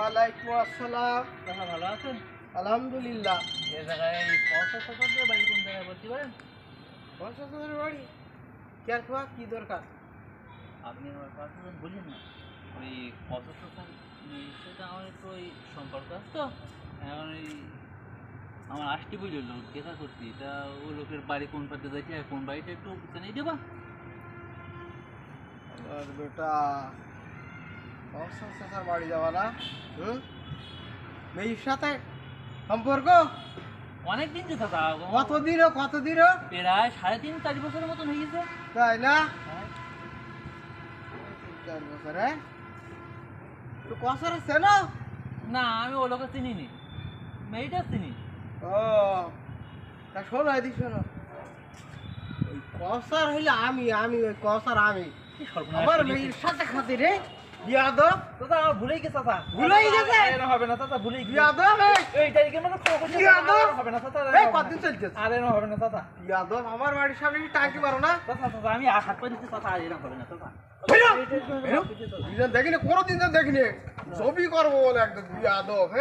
ওয়ালাইকুম আসসালাম। চাচা ভালো আছেন? আলহামদুলিল্লাহ। এ জায়গায় পঞ্চাশ শতাংশ বাড়ি কোন জায়গায় বলতে পারেন? পঞ্চাশ হাজার বাড়ি কি আর খোয়া কি দরকার? আপনি আমার পাঁচজন বললেন না ওই পঞ্চাশ শতাংশ সাথে আমার একটু ওই সম্পর্ক আছে তো এখন ওই আমার আসতে বুঝলো লোক দেখা করছি তা ও লোকের বাড়ি কোন পাতে যাচ্ছে আর কোন বাড়িটা একটু জানিয়ে দেবা। আমার বেটা পঞ্চাশ হাজার বাড়ি যাওয়া না? মেয়ের সাথে সম্পর্ক অনেক দিন যে চাচা কতদিন প্রায় 3.5-4 বছরের মতন হয়ে গেছে। তাই না? হ্যাঁ 4 বছর। তো কসার আছে না? না আমি ও লোকে চিনি নি, মেয়েটা চিনি। ও তা শোনো এদিক শোনো, ওই কসার হইলে আমি ওই কসার আমি কি সর্বনাশ আমার করেছি। মেয়ের সাথে খাতিরে বিয়াদব চাচা আমার ভুলেই গেছে চাচা, ভুলেই গেছে? আরে না হবে না চাচা, ভুলেই গেছে। বিয়াদব এই তারিখের মধ্যে খবর করছি, কি আদব? আরে না হবে না চাচা, এই কতদিন চলছে? আরে না হবে না চাচা। বিয়াদব আমার বাড়ির সামনে এসে টাঙ্কি মারো না? চাচা চাচা আমি হাত করে দিচ্ছি চাচা, আর এরকম হবে না চাচা। দুজন দেখিনি, কোনোদিন তো দেখিনি, ছবি করবো বলে একদম বিয়াদব।